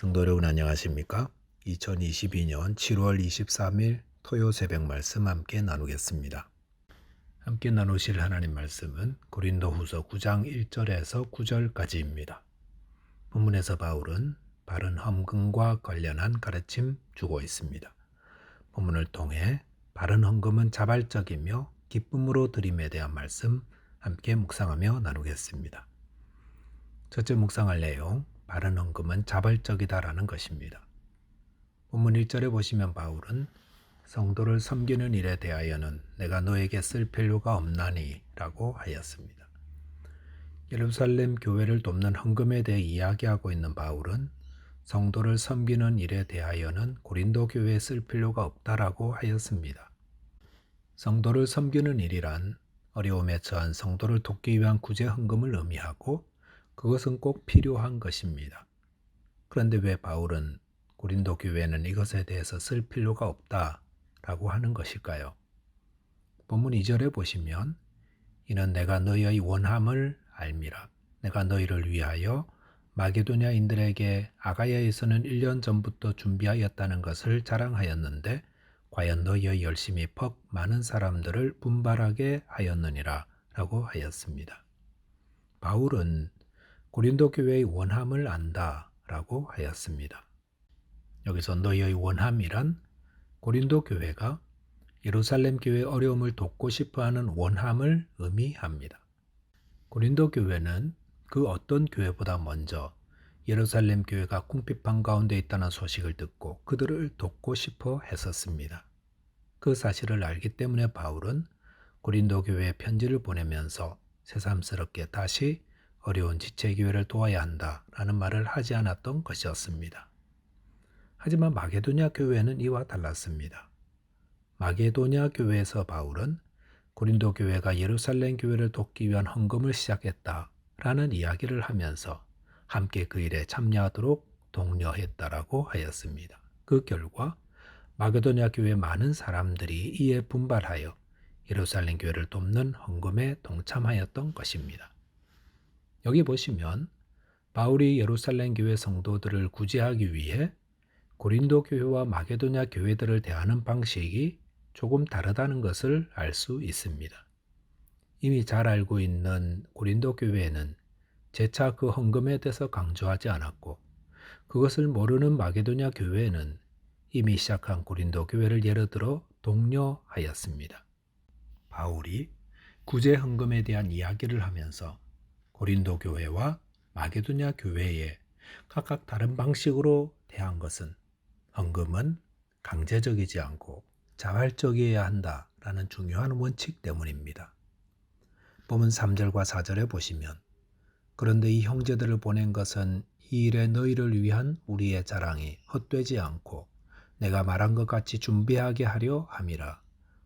성도 여러분 안녕하십니까? 2022년 7월 23일 토요 새벽 말씀 함께 나누겠습니다. 함께 나누실 하나님 말씀은 고린도후서 9장 1절에서 9절까지입니다. 본문에서 바울은 바른 헌금과 관련한 가르침 주고 있습니다. 본문을 통해 바른 헌금은 자발적이며 기쁨으로 드림에 대한 말씀 함께 묵상하며 나누겠습니다. 첫째 묵상할 내용, 바른 헌금은 자발적이다라는 것입니다. 본문 1절에 보시면 바울은 성도를 섬기는 일에 대하여는 내가 너에게 쓸 필요가 없나니 라고 하였습니다. 예루살렘 교회를 돕는 헌금에 대해 이야기하고 있는 바울은 성도를 섬기는 일에 대하여는 고린도 교회에 쓸 필요가 없다라고 하였습니다. 성도를 섬기는 일이란 어려움에 처한 성도를 돕기 위한 구제 헌금을 의미하고 그것은 꼭 필요한 것입니다. 그런데 왜 바울은 고린도 교회는 이것에 대해서 쓸 필요가 없다라고 하는 것일까요? 본문 2절에 보시면 이는 내가 너희의 원함을 알미라. 내가 너희를 위하여 마게도냐인들에게 아가야에서는 1년 전부터 준비하였다는 것을 자랑하였는데 과연 너희의 열심이 퍽 많은 사람들을 분발하게 하였느니라 라고 하였습니다. 바울은 고린도 교회의 원함을 안다 라고 하였습니다. 여기서 너희의 원함이란 고린도 교회가 예루살렘 교회의 어려움을 돕고 싶어하는 원함을 의미합니다. 고린도 교회는 그 어떤 교회보다 먼저 예루살렘 교회가 궁핍한 가운데 있다는 소식을 듣고 그들을 돕고 싶어 했었습니다. 그 사실을 알기 때문에 바울은 고린도 교회에 편지를 보내면서 새삼스럽게 다시 어려운 지체교회를 도와야 한다라는 말을 하지 않았던 것이었습니다. 하지만 마게도냐 교회는 이와 달랐습니다. 마게도냐 교회에서 바울은 고린도 교회가 예루살렘 교회를 돕기 위한 헌금을 시작했다라는 이야기를 하면서 함께 그 일에 참여하도록 독려했다라고 하였습니다. 그 결과 마게도냐 교회 많은 사람들이 이에 분발하여 예루살렘 교회를 돕는 헌금에 동참하였던 것입니다. 여기 보시면 바울이 예루살렘 교회 성도들을 구제하기 위해 고린도 교회와 마게도냐 교회들을 대하는 방식이 조금 다르다는 것을 알 수 있습니다. 이미 잘 알고 있는 고린도 교회에는 재차 그 헌금에 대해서 강조하지 않았고 그것을 모르는 마게도냐 교회에는 이미 시작한 고린도 교회를 예를 들어 독려하였습니다. 바울이 구제 헌금에 대한 이야기를 하면서 고린도 교회와 마게도냐 교회에 각각 다른 방식으로 대한 것은 헌금은 강제적이지 않고 자발적이어야 한다라는 중요한 원칙 때문입니다. 본문 3절과 4절에 보시면 그런데 이 형제들을 보낸 것은 이 일에 너희를 위한 우리의 자랑이 헛되지 않고 내가 말한 것 같이 준비하게 하려 함이라.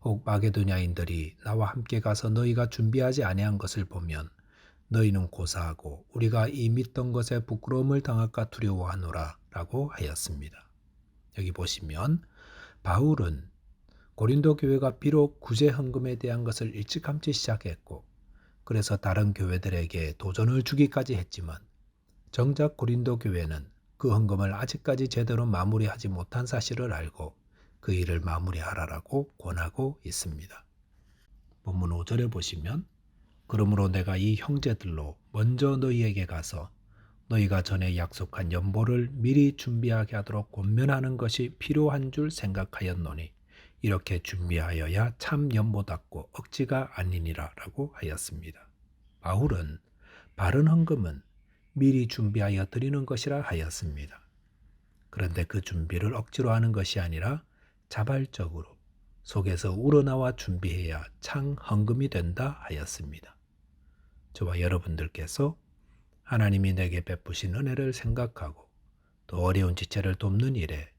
혹 마게도냐인들이 나와 함께 가서 너희가 준비하지 아니한 것을 보면 너희는 고사하고 우리가 이 믿던 것에 부끄러움을 당할까 두려워하노라 라고 하였습니다. 여기 보시면 바울은 고린도 교회가 비록 구제 헌금에 대한 것을 일찌감치 시작했고 그래서 다른 교회들에게 도전을 주기까지 했지만 정작 고린도 교회는 그 헌금을 아직까지 제대로 마무리하지 못한 사실을 알고 그 일을 마무리하라라고 권하고 있습니다. 본문 5절에 보시면 그러므로 내가 이 형제들로 먼저 너희에게 가서 너희가 전에 약속한 연보를 미리 준비하게 하도록 권면하는 것이 필요한 줄 생각하였노니 이렇게 준비하여야 참 연보답고 억지가 아니니라 라고 하였습니다. 바울은 바른 헌금은 미리 준비하여 드리는 것이라 하였습니다. 그런데 그 준비를 억지로 하는 것이 아니라 자발적으로 속에서 우러나와 준비해야 참 헌금이 된다 하였습니다. 저와 여러분들께서 하나님이 내게 베푸신 은혜를 생각하고 또 어려운 지체를 돕는 일에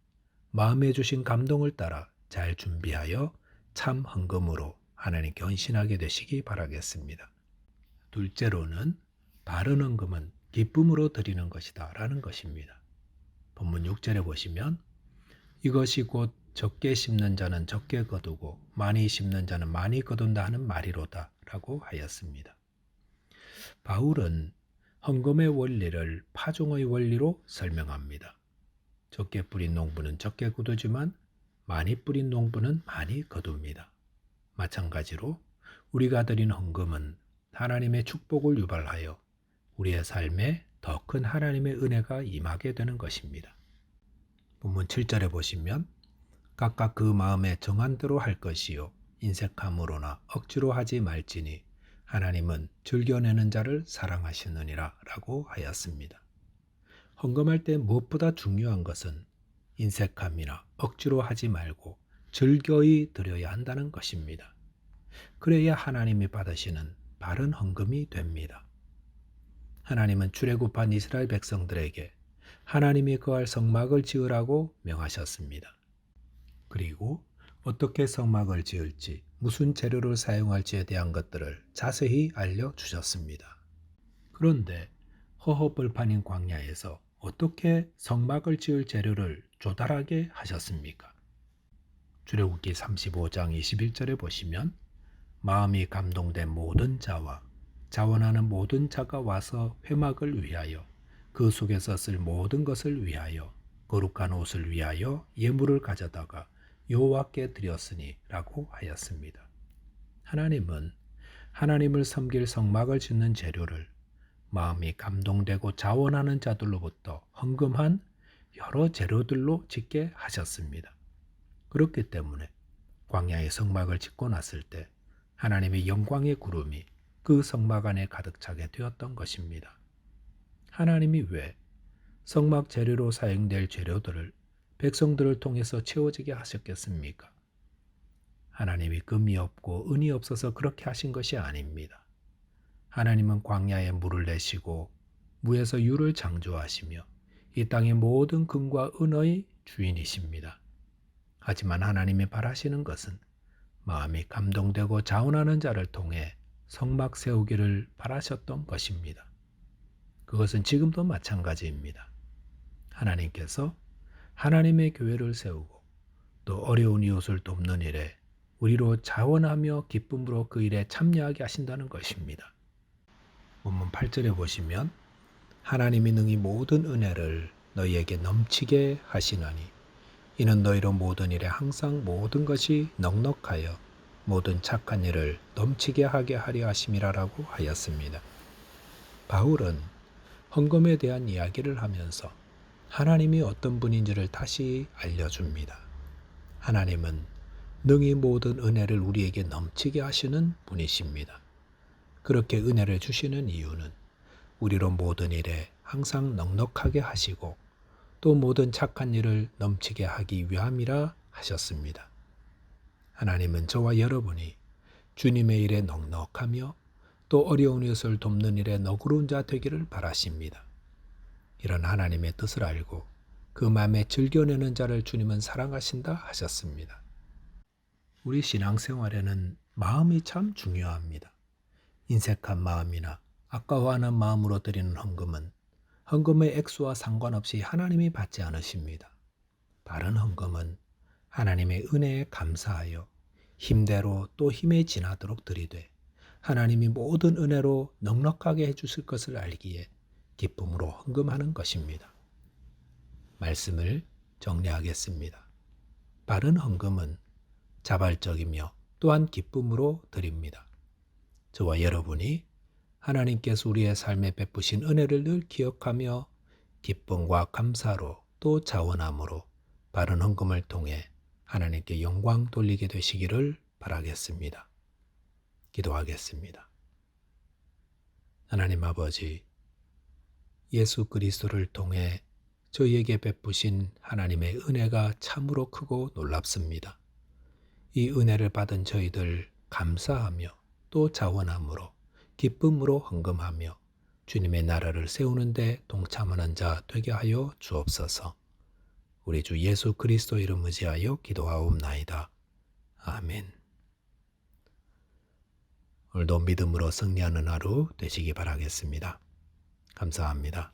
마음에 주신 감동을 따라 잘 준비하여 참 헌금으로 하나님께 헌신하게 되시기 바라겠습니다. 둘째로는 바른 헌금은 기쁨으로 드리는 것이다 라는 것입니다. 본문 6절에 보시면 이것이 곧 적게 심는 자는 적게 거두고 많이 심는 자는 많이 거둔다 하는 말이로다 라고 하였습니다. 바울은 헌금의 원리를 파종의 원리로 설명합니다. 적게 뿌린 농부는 적게 거두지만 많이 뿌린 농부는 많이 거둡니다. 마찬가지로 우리가 드린 헌금은 하나님의 축복을 유발하여 우리의 삶에 더 큰 하나님의 은혜가 임하게 되는 것입니다. 본문 7절에 보시면 각각 그 마음에 정한 대로 할 것이요 인색함으로나 억지로 하지 말지니 하나님은 즐겨내는 자를 사랑하시느니라 라고 하였습니다. 헌금할 때 무엇보다 중요한 것은 인색함이나 억지로 하지 말고 즐거이 드려야 한다는 것입니다. 그래야 하나님이 받으시는 바른 헌금이 됩니다. 하나님은 출애굽한 이스라엘 백성들에게 하나님이 거할 성막을 지으라고 명하셨습니다. 그리고 어떻게 성막을 지을지, 무슨 재료를 사용할지에 대한 것들을 자세히 알려주셨습니다. 그런데 허허벌판인 광야에서 어떻게 성막을 지을 재료를 조달하게 하셨습니까? 출애굽기 35장 21절에 보시면 마음이 감동된 모든 자와 자원하는 모든 자가 와서 회막을 위하여 그 속에서 쓸 모든 것을 위하여 거룩한 옷을 위하여 예물을 가져다가 여호와께 드렸으니 라고 하였습니다. 하나님은 하나님을 섬길 성막을 짓는 재료를 마음이 감동되고 자원하는 자들로부터 헌금한 여러 재료들로 짓게 하셨습니다. 그렇기 때문에 광야의 성막을 짓고 났을 때 하나님의 영광의 구름이 그 성막 안에 가득 차게 되었던 것입니다. 하나님이 왜 성막 재료로 사용될 재료들을 백성들을 통해서 채워지게 하셨겠습니까? 하나님이 금이 없고 은이 없어서 그렇게 하신 것이 아닙니다. 하나님은 광야에 물을 내시고 무에서 유를 창조하시며 이 땅의 모든 금과 은의 주인이십니다. 하지만 하나님이 바라시는 것은 마음이 감동되고 자원하는 자를 통해 성막 세우기를 바라셨던 것입니다. 그것은 지금도 마찬가지입니다. 하나님께서 하나님의 교회를 세우고 또 어려운 이웃을 돕는 일에 우리로 자원하며 기쁨으로 그 일에 참여하게 하신다는 것입니다. 본문 8절에 보시면 하나님이 능히 모든 은혜를 너희에게 넘치게 하시나니 이는 너희로 모든 일에 항상 모든 것이 넉넉하여 모든 착한 일을 넘치게 하게 하려 하심이라라고 하였습니다. 바울은 헌금에 대한 이야기를 하면서 하나님이 어떤 분인지를 다시 알려줍니다. 하나님은 능히 모든 은혜를 우리에게 넘치게 하시는 분이십니다. 그렇게 은혜를 주시는 이유는 우리로 모든 일에 항상 넉넉하게 하시고 또 모든 착한 일을 넘치게 하기 위함이라 하셨습니다. 하나님은 저와 여러분이 주님의 일에 넉넉하며 또 어려운 이웃을 돕는 일에 너그러운 자 되기를 바라십니다. 이런 하나님의 뜻을 알고 그 마음에 즐겨내는 자를 주님은 사랑하신다 하셨습니다. 우리 신앙생활에는 마음이 참 중요합니다. 인색한 마음이나 아까워하는 마음으로 드리는 헌금은 헌금의 액수와 상관없이 하나님이 받지 않으십니다. 바른 헌금은 하나님의 은혜에 감사하여 힘대로 또 힘에 지나도록 드리되 하나님이 모든 은혜로 넉넉하게 해주실 것을 알기에 기쁨으로 헌금하는 것입니다. 말씀을 정리하겠습니다. 바른 헌금은 자발적이며 또한 기쁨으로 드립니다. 저와 여러분이 하나님께서 우리의 삶에 베푸신 은혜를 늘 기억하며 기쁨과 감사로 또 자원함으로 바른 헌금을 통해 하나님께 영광 돌리게 되시기를 바라겠습니다. 기도하겠습니다. 하나님 아버지, 예수 그리스도를 통해 저희에게 베푸신 하나님의 은혜가 참으로 크고 놀랍습니다. 이 은혜를 받은 저희들 감사하며 또 자원함으로 기쁨으로 헌금하며 주님의 나라를 세우는 데 동참하는 자 되게 하여 주옵소서. 우리 주 예수 그리스도 이름 의지하여 기도하옵나이다. 아멘. 오늘도 믿음으로 승리하는 하루 되시기 바라겠습니다. 감사합니다.